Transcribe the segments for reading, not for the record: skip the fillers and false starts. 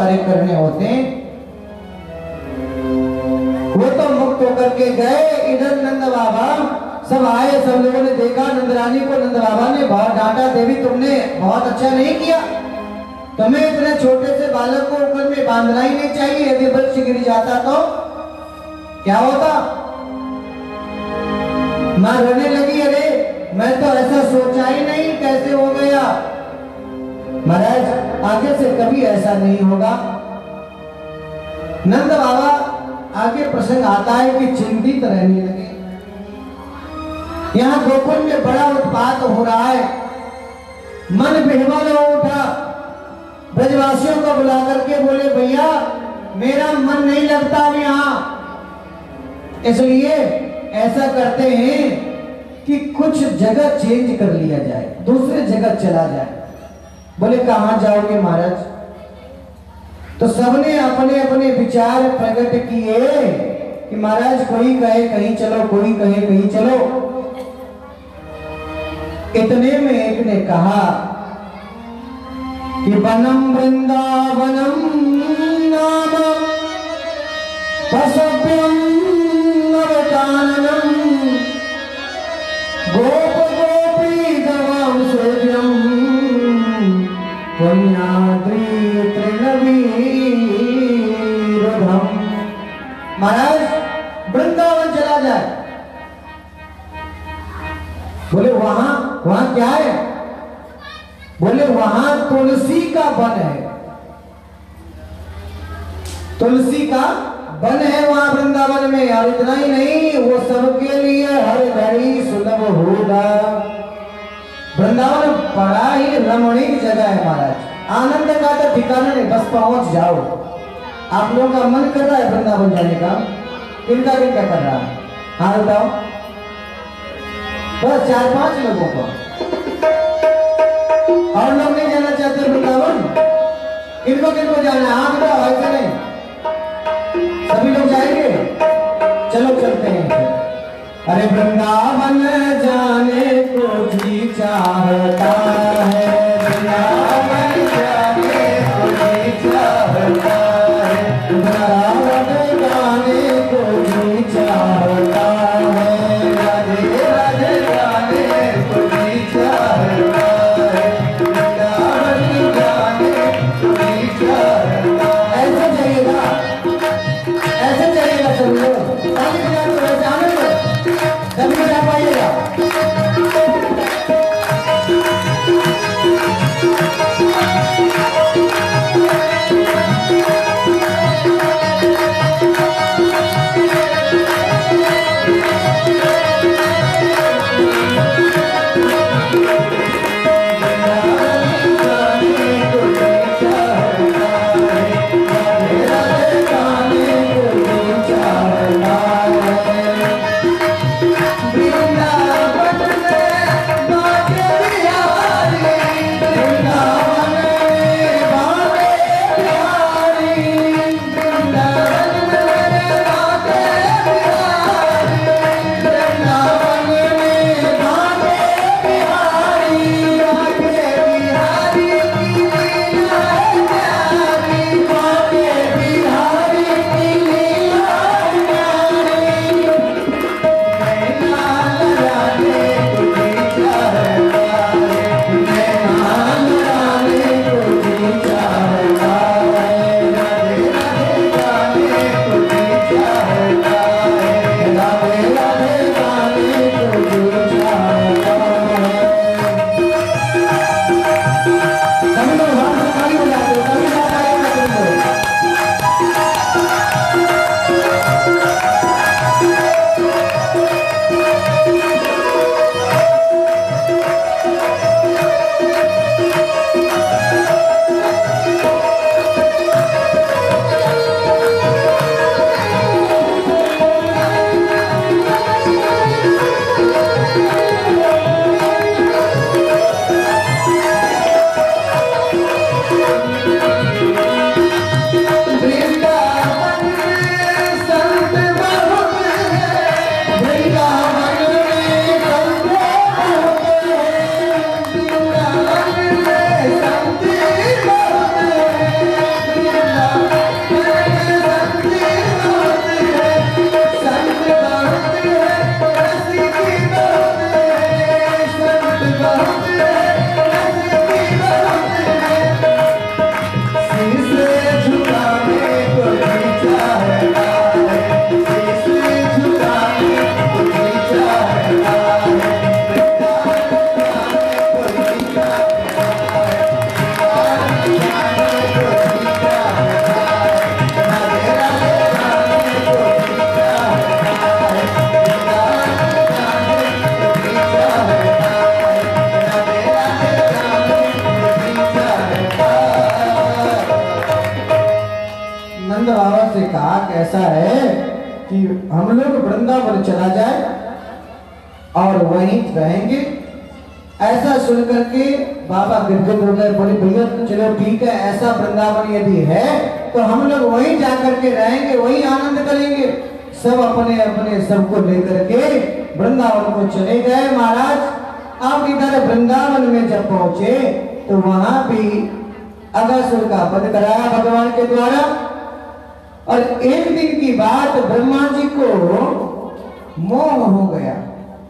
कार्य करने होते हैं। वो तो मुक्त होकर के गए। इधर नंद बाबा सब आए, सब लोगों ने देखा नंदरानी को। नंद बाबा ने बहुत डांटा, देवी तुमने बहुत अच्छा नहीं किया, तुम्हें इतने छोटे से बालक को ऊपर में बांधना ही नहीं चाहिए। यदि वृक्ष गिर जाता तो क्या होता। मां रोने लगी, अरे मैं तो ऐसा सोचा ही नहीं, कैसे हो गया। महाराज आगे से कभी ऐसा नहीं होगा। नंद बाबा आगे प्रसंग आता है कि चिंतित रहने लगे। यहां गोकुल में बड़ा उत्पात हो रहा है, मन बेहवल हो उठा। ब्रजवासियों को बुला करके बोले, भैया मेरा मन नहीं लगता अब यहां, इसलिए ऐसा करते हैं कि कुछ जगह चेंज कर लिया जाए, दूसरे जगह चला जाए। बोले कहां जाओगे महाराज? तो सबने अपने अपने विचार प्रकट किए कि महाराज कोई कहे कहीं चलो, कोई कहे कहीं चलो। इतने में एक ने कहा कि वनम वृंदावनम नाम पशव्यम नवकाननम गोप गोपी गवाम सेव्यम पुण्याद्रि तृणवीरधम। महाराज वृंदावन चला जाए। बोले वहां क्या है? बोले वहां तुलसी का वन है, तुलसी का वन है वहां वृंदावन में। और इतना ही नहीं, वो सबके लिए हर घड़ी सुलभ होगा। वृंदावन बड़ा ही रमणीक जगह है महाराज, आनंद का तो ठिकाना नहीं, बस पहुंच जाओ। आप लोगों का मन कर रहा है वृंदावन जाने का? किनका किनका कर रहा है? हाँ बताओ, बस 4-5 लोगों को। और लोग नहीं जाना चाहते वृंदावन? किनको किनको जाना है? हाँ बताओ, ऐसा नहीं सभी लोग जाएंगे? चलो चलते हैं। अरे वृंदावन जाने को जी चाहता है, वृंदावन जाने को जी चाहता है, वृंदावन जाने को जी चाहता है, राधे राधे जाने को जी चाहता है, वृंदावन जाने को जी चाहता है। ऐसे जाइएगा, ऐसे जाइएगा सब लोग, तभी जा पाइएगा। नंद बाबा से कहा कि ऐसा है कि हम लोग वृंदावन चला जाए और वहीं रहेंगे। ऐसा सुनकर के बाबा गिरगिट हो गए, बोले भैया चलो ठीक है, ऐसा वृंदावन यदि है तो हम लोग वहीं जाकर के रहेंगे, वहीं आनंद करेंगे। सब अपने अपने सबको लेकर के वृंदावन को चले गए। महाराज आप इधर वृंदावन में जब पहुंचे तो वहां भी अगासुर का वध कराया भगवान के द्वारा। और एक दिन की बात, ब्रह्मा जी को मोह हो गया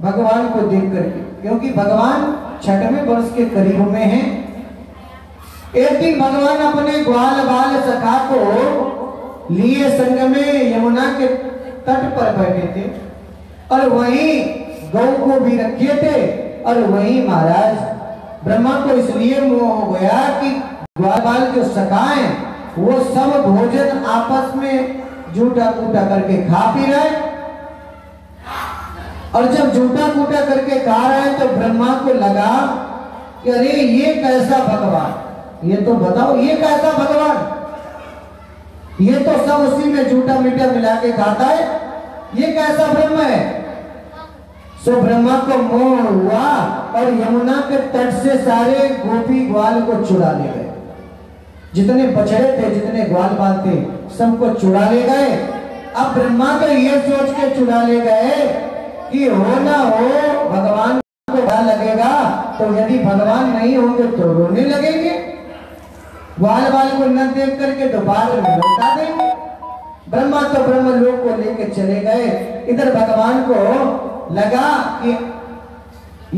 भगवान को देख करके, क्योंकि भगवान 6वें वर्ष के करीब में हैं। एक दिन भगवान अपने ग्वाल बाल सखा को लिए संग में यमुना के तट पर बैठे थे और वहीं गौ को भी रखे थे। और वहीं महाराज ब्रह्मा को इसलिए मोह हो गया कि ग्वाल बाल जो सखाएं वो सब भोजन आपस में जूठा कूटा करके खा पी रहे। और जब जूठा कूटा करके खा रहे हैं तो ब्रह्मा को लगा कि अरे ये कैसा भगवान, ये तो बताओ ये कैसा भगवान, ये तो सब उसी में जूठा मीठा मिला के खाता है, ये कैसा ब्रह्म है। सो ब्रह्मा को मोह हुआ और यमुना के तट से सारे गोपी ग्वाल को चुरा ले गए। जितने बछड़े थे, जितने ग्वाल बाल थे, सबको चुरा ले गए। अब ब्रह्मा तो ये सोच के चुरा ले गए कि हो ना हो भगवान को क्या लगेगा, तो यदि भगवान नहीं होंगे तो रोने लगेंगे, ग्वाल बाल को न देख करके दोबारा में लौटा देंगे। ब्रह्मा तो ब्रह्म लोक को लेकर चले गए। इधर भगवान को लगा कि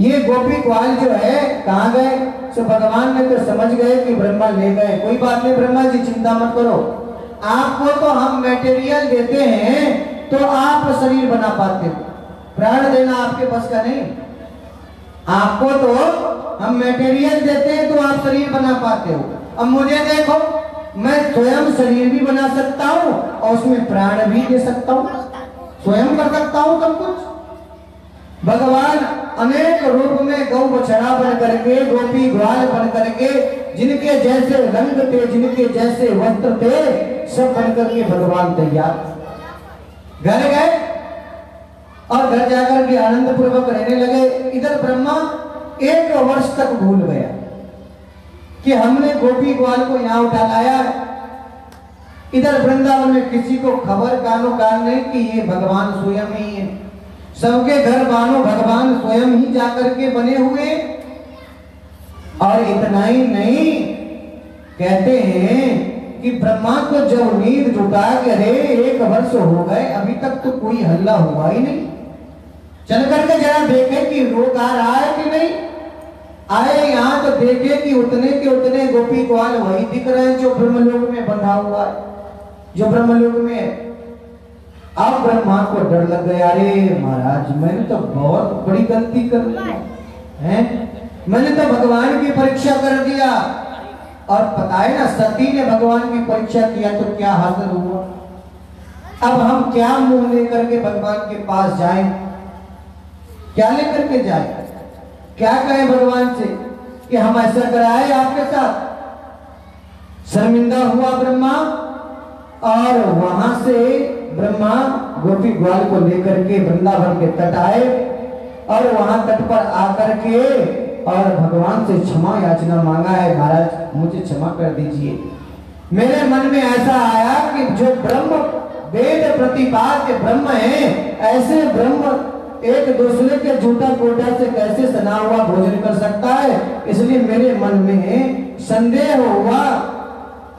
ये गोपी ग्वाल जो है कहाँ गए। सो भगवान ने तो समझ गए कि ब्रह्मा ले गए। कोई बात नहीं ब्रह्मा जी, चिंता मत करो, आपको तो हम मटेरियल देते हैं तो आप शरीर बना पाते हो, प्राण देना आपके बस का नहीं। आपको तो हम मटेरियल देते हैं तो आप शरीर बना पाते हो। अब मुझे देखो, मैं स्वयं शरीर भी बना सकता हूँ और उसमें प्राण भी दे सकता हूँ, स्वयं कर सकता हूँ सब कुछ। भगवान अनेक रूप में गौ बछड़ा बन करके, गोपी ग्वाल बन करके, जिनके जैसे रंग थे, जिनके जैसे वस्त्र थे, सब बन करके भगवान तैयार। घर गए और घर जाकर के आनंद पूर्वक रहने लगे। इधर ब्रह्मा 1 वर्ष तक भूल गया कि हमने गोपी ग्वाल को यहाँ उठा लाया। इधर वृंदावन में किसी को खबर कानो कान नहीं कि ये भगवान स्वयं ही है। सबके घर मानो भगवान स्वयं ही जाकर के बने हुए। और इतना ही नहीं, कहते हैं कि ब्रह्मा को जब नींद जुटा के अरे 1 वर्ष हो गए अभी तक तो कोई हल्ला हुआ ही नहीं, चल करके जरा देखे कि रोग आ रहा है कि नहीं। आए यहाँ तो देखे कि उतने के उतने गोपी ग्वाल वही दिख रहे हैं जो ब्रह्मलोक में बंधा हुआ है, जो ब्रह्मलोक में है। अब ब्रह्मा को डर लग गया, अरे महाराज मैंने तो बहुत बड़ी गलती कर दी है, मैंने तो भगवान की परीक्षा कर दिया। और पता है ना, सती ने भगवान की परीक्षा किया तो क्या हासिल हुआ। अब हम क्या मुंह लेकर के भगवान के पास जाएं, क्या लेकर के जाएं, क्या कहें भगवान से कि हम ऐसा कराए आपके साथ। शर्मिंदा हुआ ब्रह्मा और वहां से ब्रह्मा गोपी ग्वाल को लेकर के वृंदावन के तट आए और वहां तट पर आकर के और भगवान से क्षमा याचना मांगा है, महाराज मुझे क्षमा कर दीजिए। मेरे मन में ऐसा आया कि जो ब्रह्म वेद प्रतिपाद्य ब्रह्म है, ऐसे ब्रह्म एक दूसरे के जूठा कोटा से कैसे सना हुआ भोजन कर सकता है, इसलिए मेरे मन में संदेह हुआ।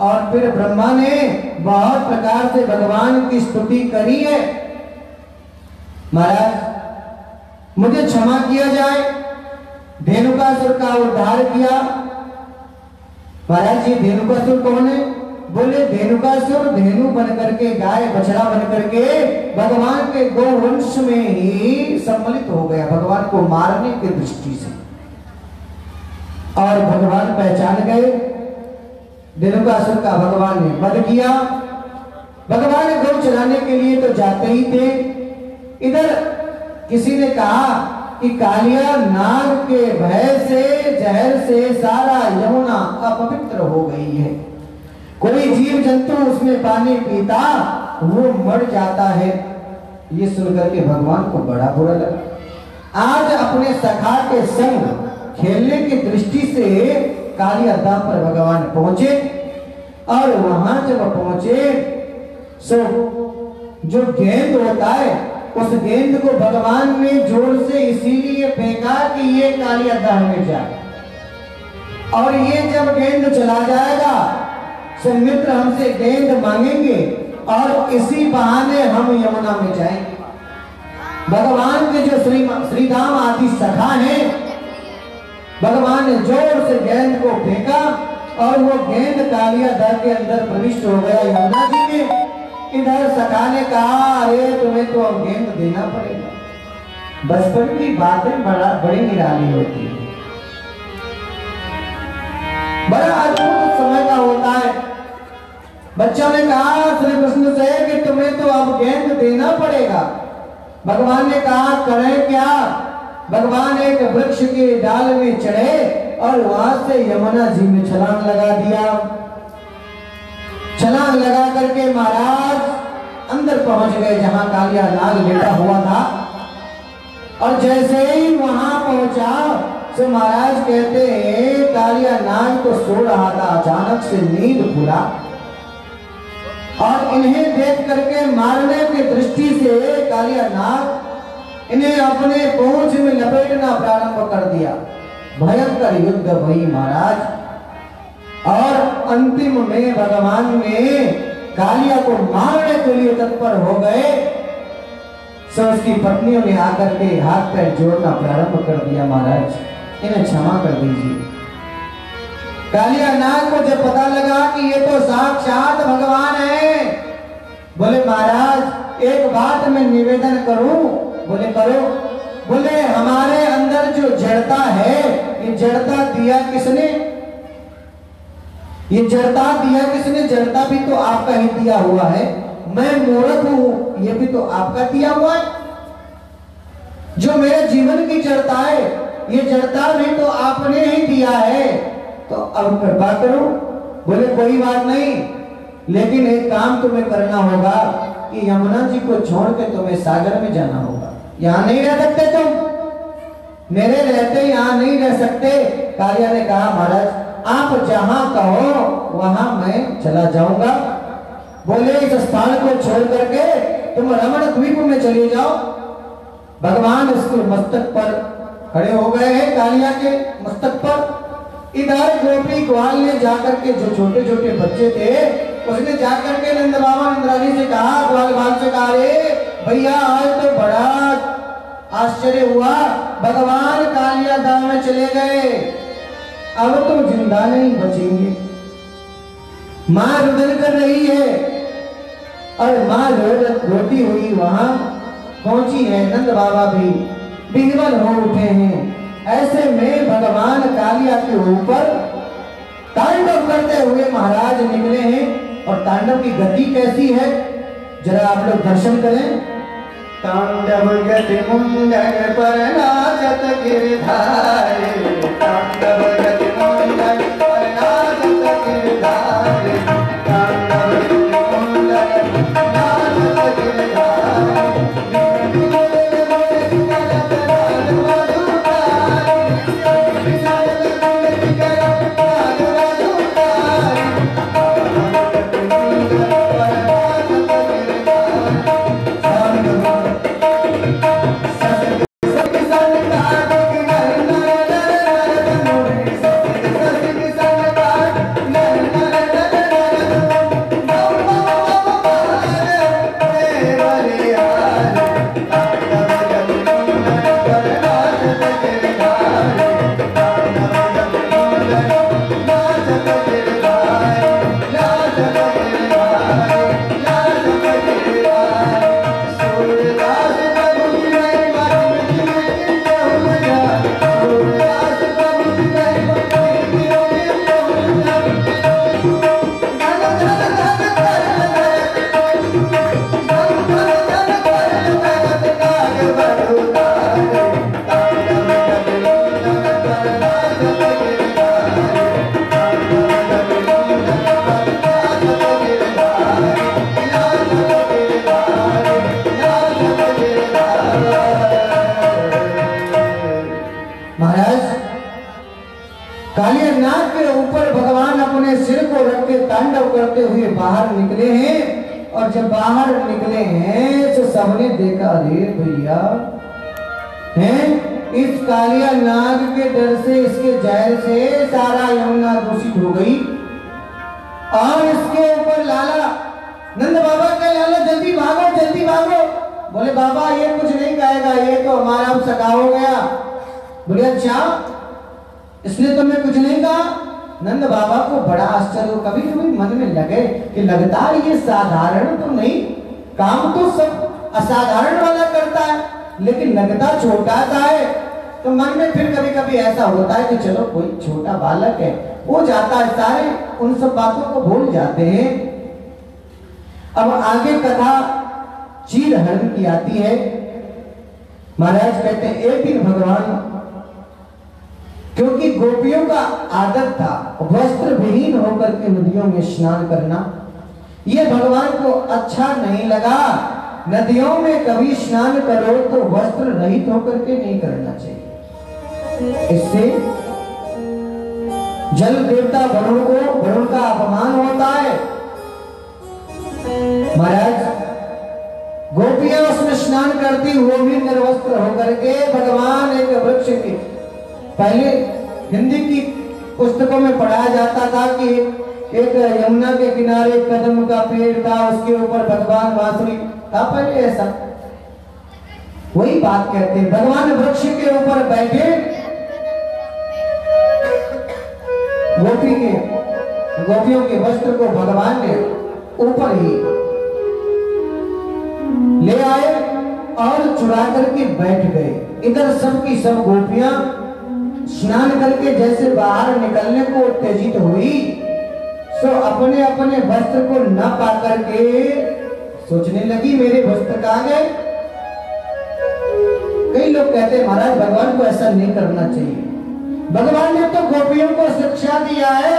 और फिर ब्रह्मा ने बहुत प्रकार से भगवान की स्तुति करी है, महाराज मुझे क्षमा किया जाए। धेनुकासुर का उद्धार किया। महाराज जी धेनुकासुर कौन है? बोले धेनुकासुर धेनु बन करके, गाय बछड़ा बन करके भगवान के गौवंश में ही सम्मिलित हो गया, भगवान को मारने की दृष्टि से। और भगवान पहचान गए, धेनुकासुर का भगवान ने वध किया। भगवान गौ चराने के लिए तो जाते ही थे। इधर किसी ने कहा कि कालिया नाग के भय से, जहर से सारा यमुना अपवित्र हो गई है। कोई जीव जंतु उसमें पानी पीता वो मर जाता है। ये सुनकर के भगवान को बड़ा बुरा लगा। आज अपने सखा के संग खेलने की दृष्टि से कालियादा पर भगवान पहुंचे और वहां जब पहुंचे सो जो गेंद होता है उस गेंद को भगवान ने जोर से इसीलिए फेंका कि ये कालियादा में जाए और ये जब गेंद चला जाएगा तो मित्र हमसे गेंद मांगेंगे और इसी बहाने हम यमुना में जाएंगे। भगवान के जो श्रीराम आदि सखा हैं, भगवान ने जोर से गेंद को फेंका और वो गेंद कालियादा के अंदर प्रविष्ट हो गया यमुना जी में। इधर सखा ने कहा अरे तुम्हें तो अब गेंद देना पड़ेगा। बचपन की बातें बड़ी निराली होती है, बड़ा अद्भुत समय का होता है। बच्चों ने कहा श्री कृष्ण से कि तुम्हें तो अब गेंद देना पड़ेगा। भगवान ने कहा करें क्या। भगवान एक वृक्ष के डाल में चढ़े और वहां से यमुना जी में छलांग लगा दिया। छलांग लगा करके महाराज अंदर पहुंच गए जहां कालिया नाग लेटा हुआ था। और जैसे ही वहां पहुंचा तो महाराज कहते हैं कालिया नाग तो सो रहा था, अचानक से नींद खुला और इन्हें देख करके मारने की दृष्टि से कालिया नाग इन्हें अपने पूंछ में लपेटना प्रारंभ कर दिया। भयंकर युद्ध हुई महाराज और अंतिम में भगवान ने कालिया को मारने के लिए तत्पर हो गए। सो उसकी पत्नियों ने आकर के हाथ पैर जोड़ना प्रारंभ कर दिया, महाराज इन्हें क्षमा कर दीजिए। कालिया नाग को जब पता लगा कि ये तो साक्षात भगवान है, बोले महाराज एक बात मैं निवेदन करूं। बोले करो। बोले हमारे अंदर जो जड़ता है ये जड़ता दिया किसने? ये जड़ता दिया किसने? जड़ता भी तो आपका ही दिया हुआ है। मैं मूर्ख हूं, ये भी तो आपका दिया हुआ है। जो मेरे जीवन की जड़ता है ये जड़ता भी तो आपने ही दिया है, तो अब कृपा करो। बोले कोई बात नहीं, लेकिन एक काम तुम्हें करना होगा कि यमुना जी को छोड़ के तुम्हें सागर में जाना होगा। यहाँ नहीं रह सकते तुम, मेरे रहते यहाँ नहीं रह सकते। कालिया ने कहा महाराज आप जहां कहो वहां मैं चला जाऊंगा। बोले इस स्थान को छोड़ करके तुम रमण द्वीप में चले जाओ। भगवान उसके मस्तक पर खड़े हो गए हैं, कालिया के मस्तक पर। इधर गोपी ग्वाल ने जाकर के जो छोटे छोटे बच्चे थे उसने जाकर के नंद बाबा नंदरानी से कहा, ग्वाल बाल से कहा रे भैया आज तो बड़ा आश्चर्य हुआ, भगवान कालियादा में चले गए, अब तो जिंदा नहीं बचेंगे। मां रुदन कर रही है और मां रोती हुई वहां पहुंची है। नंद बाबा भी विह्वल हो उठे हैं। ऐसे में भगवान कालिया के ऊपर तांडव करते हुए महाराज निकले हैं। और तांडव की गति कैसी है जरा आप लोग दर्शन करें। तांडव गति मुंडन पर नाचत गिरधारी, तांडव गति मुंडन पर नाचत गिरधारी, तांडव गति मुंडन नाचत गिरधारी। तांडव करते हुए बाहर निकले हैं। और जब बाहर निकले हैं तो सबने देखा, अरे भैया हैं इस कालिया नाग के डर से, इसके जहर से सारा यमुना दूषित हो गई। और इसके ऊपर लाला नंद बाबा का लाला जल्दी भागो जल्दी भागो। बोले बाबा ये कुछ नहीं कहेगा, ये तो हमारा सगा हो गया। बोले अच्छा इसलिए तो मैं कुछ नहीं कहा। नंद बाबा को बड़ा आश्चर्य, कभी कभी मन में लगे कि लगता है ये साधारण तो नहीं, काम तो सब असाधारण वाला करता है, लेकिन लगता छोटा सा है। तो मन में फिर कभी कभी ऐसा होता है कि चलो कोई छोटा बालक है, वो जाता है, सारे उन सब बातों को भूल जाते हैं। अब आगे कथा चीर हरण की आती है। महाराज कहते हैं एक दिन भगवान, क्योंकि गोपियों का आदत था वस्त्र विहीन होकर के नदियों में स्नान करना, ये भगवान को अच्छा नहीं लगा। नदियों में कभी स्नान करो तो वस्त्र रहित होकर के नहीं करना चाहिए, इससे जल देवता वरुण का अपमान होता है। महाराज गोपियां उसमें स्नान करती, वो भी निर्वस्त्र होकर के। भगवान एक वृक्ष के, पहले हिंदी की पुस्तकों में पढ़ाया जाता था कि एक यमुना के किनारे कदम का पेड़ था, उसके ऊपर भगवान बांसुरी था, पहले ऐसा वही बात कहते हैं। भगवान वृक्ष के ऊपर बैठे, गोपियों के वस्त्र को भगवान ने ऊपर ही ले आए और चुरा करके बैठ गए। इधर सब की सब गोपियां स्नान करके जैसे बाहर निकलने को उत्तेजित हुई, सो अपने अपने वस्त्र को न पा करके सोचने लगी मेरे वस्त्र कहां गए। कई लोग कहते हैं महाराज भगवान को ऐसा नहीं करना चाहिए, भगवान ने तो गोपियों को शिक्षा दिया है,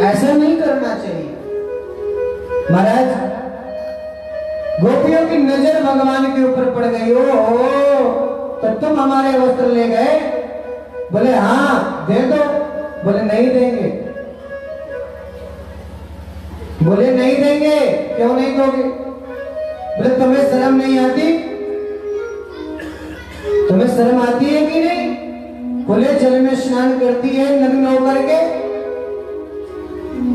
ऐसा नहीं करना चाहिए। महाराज गोपियों की नजर भगवान के ऊपर पड़ गई। ओ तो तुम हमारे वस्त्र ले गए? बोले हाँ दे दो। बोले नहीं देंगे। बोले नहीं देंगे, क्यों नहीं दोगे? बोले तुम्हें शर्म नहीं आती? तुम्हें शर्म आती है कि नहीं? खुले जल में स्नान करती है नग्न होकर के।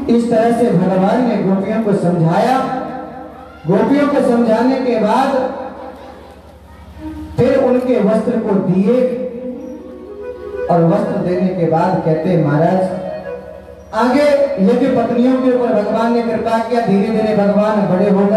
इस तरह से भगवान ने गोपियों को समझाया। गोपियों को समझाने के बाद फिर उनके वस्त्र को दिए, और वस्त्र देने के बाद कहते महाराज आगे यज्ञ पत्नियों के ऊपर भगवान ने कृपा किया। धीरे धीरे भगवान बड़े हो गए।